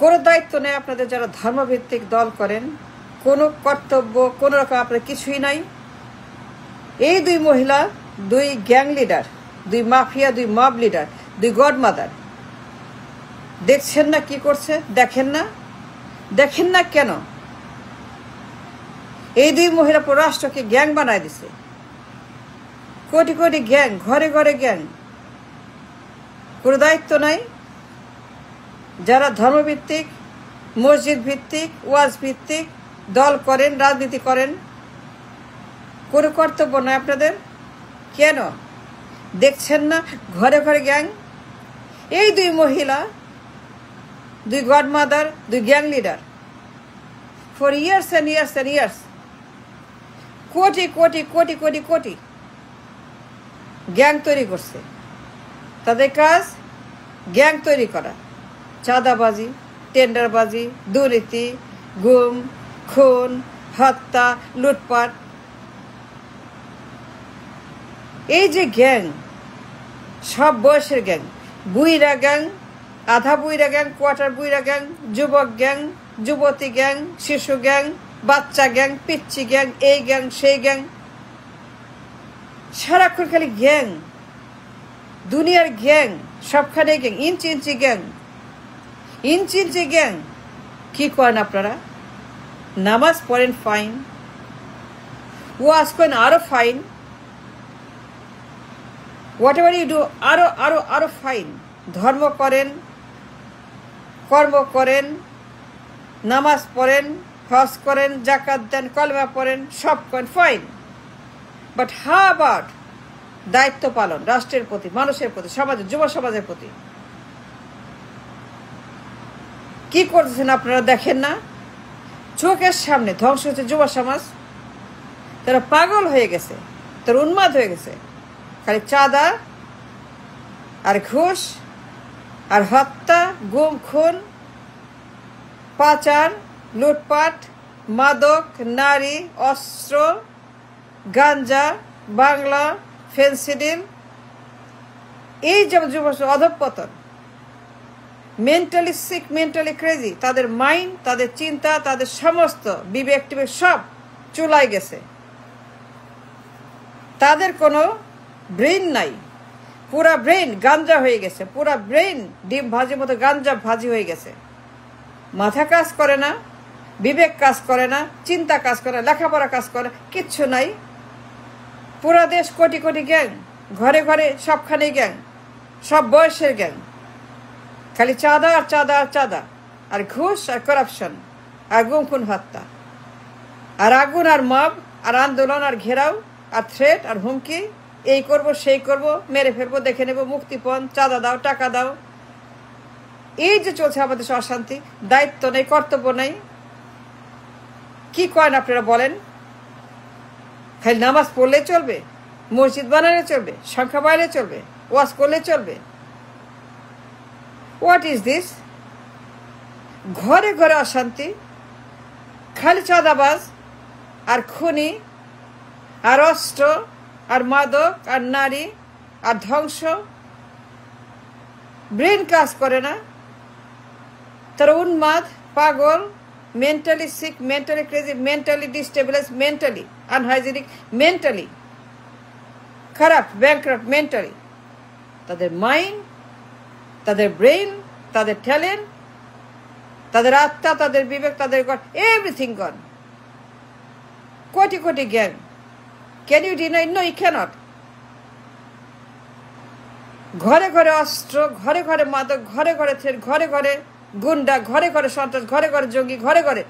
কোনো দায়িত্ব নেই আপনাদের, যারা ধর্মভিত্তিক দল করেন, কোনো কর্তব্য কোনো রকম আপনাদের কিছুই নাই। এই দুই মহিলা, দুই গ্যাং লিডার, দুই মাফিয়া, দুই মব লিডার, দুই গডমাদার, দেখছেন না কি করছে? দেখেন না? দেখেন না কেন? এই দুই মহিলা পুরো রাষ্ট্রকে গ্যাং বানায় দিছে। কোটি কোটি গ্যাং, ঘরে ঘরে গ্যাং, কোনো দায়িত্ব নাই। যারা ধর্মভিত্তিক, মসজিদ ভিত্তিক, ওয়াজ ভিত্তিক দল করেন, রাজনীতি করেন, কোনো কর্তব্য নয় আপনাদের। কেন দেখছেন না? ঘরে ঘরে গ্যাং। এই দুই মহিলা, দুই গডমাদার, দুই gang leader for years and years and years crore crore crore crore crore gang তৈরি করছে। তাদের কাজ গ্যাং তৈরি করা, চাঁদাবাজি, টেন্ডারবাজি, দুর্নীতি, গুম, খুন, হত্যা, লুটপাট। এই যে গ্যাং, সব বয়সের গ্যাং, বুইরা গ্যাং, আধা বুইরা গ্যাং, কোয়ার্টার বুইরা গ্যাং, যুবক গ্যাং, যুবতী গ্যাং, শিশু গ্যাং, বাচ্চা গ্যাং, পিচ্চি গ্যাং, এই গ্যাং সেই গ্যাং, সারাক্ষণ খালি গ্যাং, দুনিয়ার গ্যাং, সবখানে gang, inch inch gang, inch inch gang. কি করেন আপনারা? নামাজ পড়েন ফাইন, ওয়াজ করেন আরো fine, whatever you do আরো আরো আরো ফাইন। ধর্ম করেন, কর্ম করেন, নামাজ পড়েন, হজ করেন, জাকাত দেন, কলমা পড়েন, সব করেন ফাইন। বাট হাউ অ্যাবাউট দায়িত্ব পালন রাষ্ট্রের প্রতি, মানুষের প্রতি, সমাজের, যুব সমাজের প্রতি? কি করতেছেন আপনারা? দেখেন না? চোখের সামনে ধ্বংস হচ্ছে যুব সমাজ। তারা পাগল হয়ে গেছে, তারা উন্মাদ হয়ে গেছে। খালি চাঁদা আর ঘুষ আর হত্যা, গুম, খুন, পাচার, লুটপাট, মাদক, নারী, অস্ত্র, গাঞ্জা, বাংলা, ফেন্সিডিল, এই যেমন যুব অধঃপতন, মেন্টালি সিক, মেন্টালি ক্রেজি। তাদের মাইন্ড, তাদের চিন্তা, তাদের সমস্ত বিবেক টিবেক সব চুলাই গেছে। তাদের কোনো ব্রেন নাই, পুরা ব্রেন গাঞ্জা হয়ে গেছে, পুরা ব্রেন ডিম ভাজির মতো গাঞ্জা ভাজি হয়ে গেছে। মাথা কাজ করে না, বিবেক কাজ করে না, চিন্তা কাজ করে না, লেখাপড়া কাজ করে, কিচ্ছু নাই। পুরা দেশ কোটি কোটি গ্যাং, ঘরে ঘরে সবখানে গ্যাং, সব বয়সের গ্যাং, খালি চাঁদা আর চাঁদা আর চাঁদা, আর ঘুষ আর করাপশন, আর গুম খুন হত্যা, আর আগুন আর মব, আর আন্দোলন আর ঘেরাও, আর থ্রেট আর হুমকি, এই করব সেই করব, মেরে ফেলবো, দেখে নেব, মুক্তিপণ, চাঁদা দাও, টাকা দাও। এই যে চলছে আমাদের অশান্তি, দায়িত্ব নেই, কর্তব্য নেই। কি করেন আপনারা বলেন? খালি নামাজ পড়লে চলবে, মসজিদ বানালে চলবে, সংখ্যা বাড়লে চলবে, ওয়াজ করলে চলবে? What is this? ঘরে ঘরে অশান্তি, খালি চাঁদাবাজ আর খুনি আর অস্ত্র আর মাদক আর নারী আর ধ্বংস। ব্রেন কাজ করে না, তারা উন্মাদ, পাগল, mentally sick, mentally crazy, mentally destabilize, mentally unhygienic, mentally খারাপ, ব্যাংক্রাফট মেন্টালি। তাদের মাইন্ড, তাদের ব্রেন, তাদের ট্যালেন্ট, তাদের আত্মা, তাদের বিবেক, তাদের গড, এভরিথিং গন। কোটি কোটি জ্ঞান। Can you deny? No, you can't. ঘরে ঘরে অস্ত্র, ঘরে ঘরে মাদক, ঘরে ঘরে থ্রেট, ঘরে ঘরে গুন্ডা, ঘরে ঘরে সন্ত্রাস, ঘরে ঘরে জঙ্গি, ঘরে ঘরে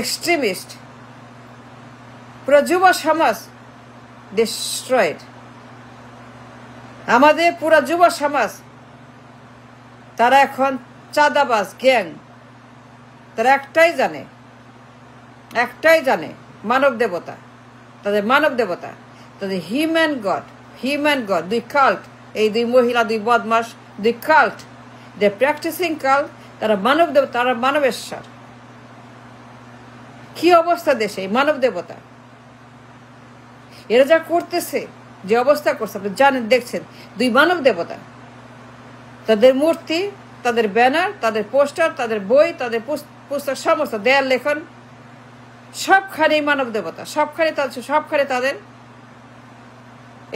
এক্সট্রিমিস্ট। পুরো যুব সমাজ ডিস্ট্রয়েড। আমাদের পুরো যুব সমাজ, তারা এখন চাঁদাবাজ গ্যাং। তারা একটাই জানে মানব দেবতা, তাদের মানব দেবতা, তাদের হিউম্যান গড, হিউম্যান গড। দুই কাল্ট, এই দুই মহিলা, দুই বদমাস, দুই কাল্ট, দে প্র্যাকটিসিং কাল্ট। তারা মানব দেবতা, তারা মানবেশ্বর। কি অবস্থা দেশে এই মানব দেবতা? এরা যা করতেছে, যে অবস্থা করছে, আপনি জানেন, দেখছেন। দুই মানব দেবতা, তাদের মূর্তি, তাদের ব্যানার, তাদের পোস্টার, তাদের বই, তাদের পুস্তক, সমস্ত দেয়াল লেখন, সবখানেই মানব দেবতা, সবখানে তাদের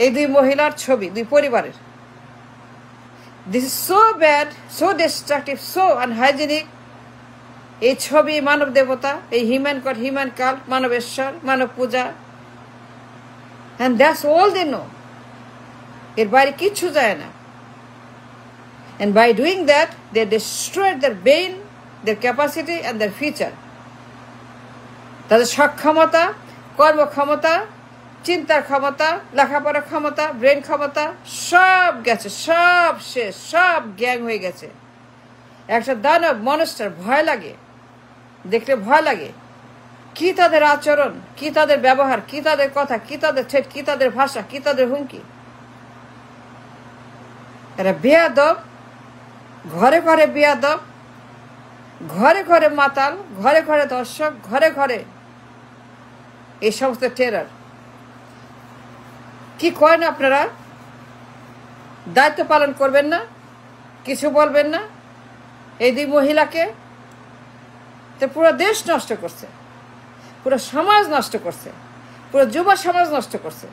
এই দুই মহিলার ছবি, দুই পরিবারের। This is so bad, so destructive, so unhygienic. এই ছবি মানব দেবতা, এই হিউম্যান গড, হিউম্যান কাল্ট, মানবেশ্বর, মানব পূজা, and that's all they know. এর বাইরে কিচ্ছু যায় না। And by doing that, they destroyed their brain, their capacity and their future. তাদের সক্ষমতা, কর্মক্ষমতা, চিন্তার ক্ষমতা, লেখাপড়ার ক্ষমতা, ব্রেন ক্ষমতা সব গেছে, সব শেষ, সব গ্যাং হয়ে গেছে। একটা দানব মনস্টার, ভয় লাগে, দেখলে ভয় লাগে। কি তাদের আচরণ, কি তাদের ব্যবহার, কি তাদের কথা, কি তাদের ঠেট, কি তাদের ভাষা, কি তাদের হুমকি। এরা বেয়াদব, ঘরে ঘরে বেয়াদব, ঘরে ঘরে মাতাল, ঘরে ঘরে দর্শক, ঘরে ঘরে এই সমস্ত টেরর। কি করেন আপনারা? দায়িত্ব পালন করবেন না? কিছু বলবেন না? এই দুই মহিলাকে তো পুরো দেশ নষ্ট করছে, পুরো সমাজ নষ্ট করছে, পুরো যুব সমাজ নষ্ট করছে।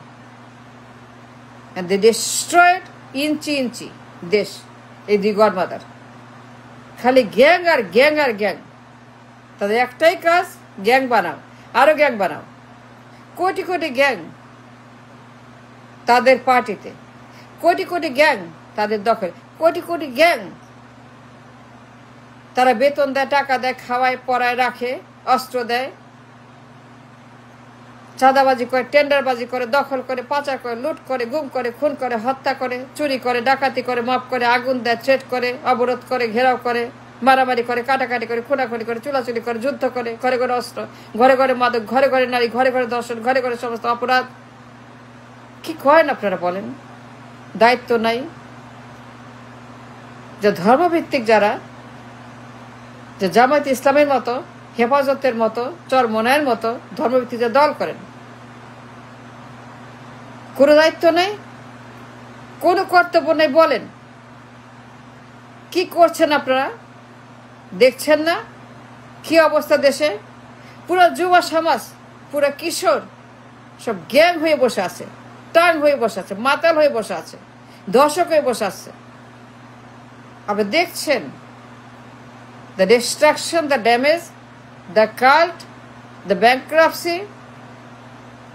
and they destroyed ইঞ্চি ইঞ্চি দেশ। এই দুই গডমাদার খালি গ্যাং আর গ্যাং আর গ্যাং। তাদের একটাই কাজ, গ্যাং বানাও, আরো গ্যাং বানাও। কোটি কোটি গ্যাং তাদের পার্টিতে, কোটি কোটি গ্যাং তাদের দখল, কোটি কোটি গ্যাং তারা বেতন দেয়, টাকা দেয়, খাওয়ায়, পড়ায়, রাখে, অস্ত্র দেয়, চাঁদাবাজি করে, টেন্ডারবাজি করে, দখল করে, পাচার করে, লুট করে, গুম করে, খুন করে, হত্যা করে, চুরি করে, ডাকাতি করে, মাপ করে, আগুন দেয়, থ্রেট করে, অবরোধ করে, ঘেরাও করে, মারামারি করে, কাটাকাটি করে, খুনাখুনি করে, চুলাচুলি করে, যুদ্ধ করে, ঘরে ঘরে অস্ত্র, ঘরে ঘরে মাদক, ঘরে ঘরে নারী, ঘরে ঘরে দর্শন, ঘরে ঘরে সমস্ত অপরাধ। কি করেন আপনারা বলেন? দায়িত্ব নাই? যে ধর্মভিত্তিক যারা, যে জামায়াত ইসলামের মতো, হেফাজতের মতো, চরমনায়ের মতো ধর্মভিত্তিক যে দল করেন, কোনো দায়িত্ব নেই, কোনো কর্তব্য নেই। বলেন কি করছেন আপনারা? দেখছেন না কি অবস্থা দেশে? পুরো যুব সমাজ, পুরো কিশোর সব গ্যাং হয়ে বসে আছে, টাং হয়ে বসে আছে, মাতাল হয়ে বসে আছে, দর্শক হয়ে বসে আছে। আপনি দেখছেন the destruction, the damage, the cult, the bankruptcy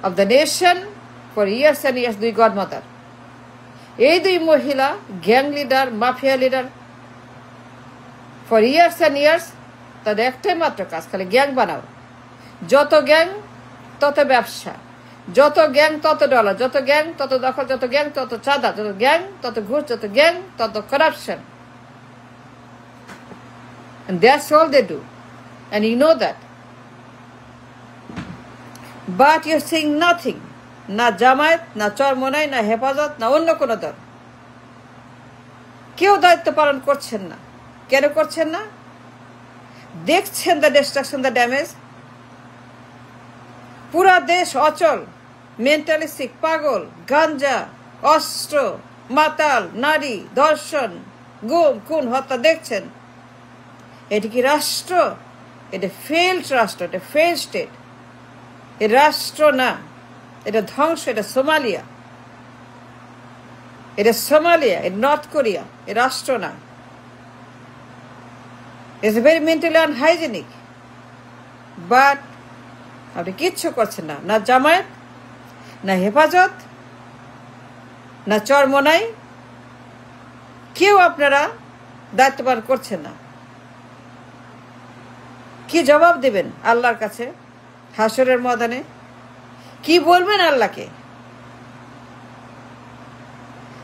of the nation for years and years. দুই গডমাদার, এই দুই মহিলা gang leader, mafia leader for years and years. তাদের একটাই মাত্র কাজ, খালি গ্যাং বানাও। যত গ্যাং তত ব্যবসা, যত গ্যাং তত ডলার, যত গ্যাং তত দখল, যত গ্যাং তত চাঁদা, যত গ্যাং তত ঘুষ, যত গ্যাং তত corruption. And that's all they do. And you know that. But you're seeing nothing. না জামায়াত, না চরমনাই, না হেফাজত, না অন্য কোনো দল, কেউ দায়িত্ব পালন করছেন না। কেন করছেন না? দেখছেন দ্য ডিস্ট্রাকশন, দ্য ড্যামেজ। পুরা দেশ অচল, মেন্টালিস্টিক, পাগল, গাঞ্জা, অস্ত্র, মাতাল, নারী, ধর্ষণ, গুম, খুন, হত্যা দেখছেন। এটি কি রাষ্ট্র? এটা ফেইলড রাষ্ট্র, এটা ফেইলড স্টেট। এ রাষ্ট্র না, এটা ধ্বংস। এটা সোমালিয়া, এটা সোমালিয়া, এটা নর্থ কোরিয়া। এ রাষ্ট্র না। It's very mentally unhygienic. But আপনি কিচ্ছু করছেন না। না জামায়াত, না হেফাজত, না চরমনাই, কেউ আপনারা দায়িত্ব পালন করছেন না। কি জবাব দেবেন আল্লাহর কাছে হাসরের ময়দানে? কি বলবেন আল্লাহকে?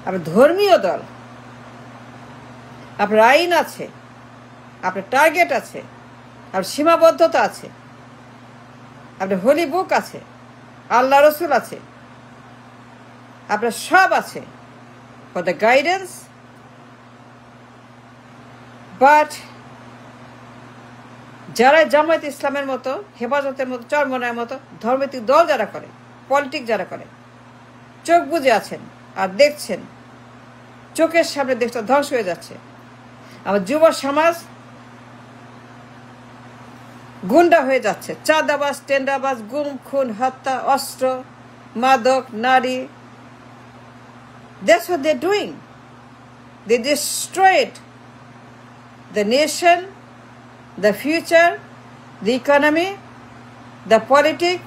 আপনার ধর্মীয় দল, আপনার আইন আছে, আপনার টার্গেট আছে, আপনার সীমাবদ্ধতা আছে, আপনার হোলি বুক আছে, আল্লাহ রসুল আছে, আপনার সব আছে ফর দ্য গাইডেন্স। বাট যারা জামায়াত ইসলামের মতো, হেফাজতের মতো, চরমনায়ের মতো ধর্মভিত্তিক দল যারা করে, পলিটিক্স যারা করে, চোখ বুজে আছেন আর দেখছেন চোখের সামনে দেশটা ধ্বংস হয়ে যাচ্ছে। আমার যুব সমাজ গুন্ডা হয়ে যাচ্ছে। চাঁদাবাজ, টেন্ডারবাজ, গুম, খুন, হত্যা, অস্ত্র, মাদক, নারী। That's what they're doing. They destroyed the nation, the future, the economy, the politics,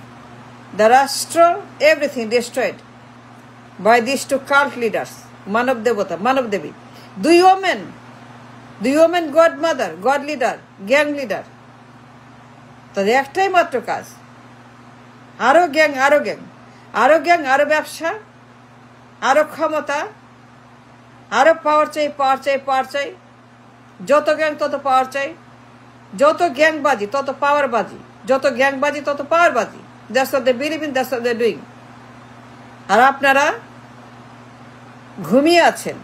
the rashtra, everything destroyed by these two cult leaders. Manav Devata, Manav Devi. দুই women godmother, god leader, gang leader. তাদের একটাই মাত্র কাজ, আরো gang, আরো gang, আরো gang, আরো ব্যবসা, আরো ক্ষমতা, আরো পাওয়ার চাই, পাওয়ার চাই, পাওয়ার চাই। যত গ্যাং তত পাওয়ার চাই, যত গ্যাংবাজি তত পাওয়ারবাজি, যত গ্যাংবাজি তত পাওয়ারবাজি। That's what they believe in, that's what they doing. আর আপনারা ঘুমিয়ে আছেন,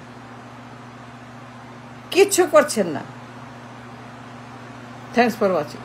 কিচ্ছু করছেন না। Thanks for watching.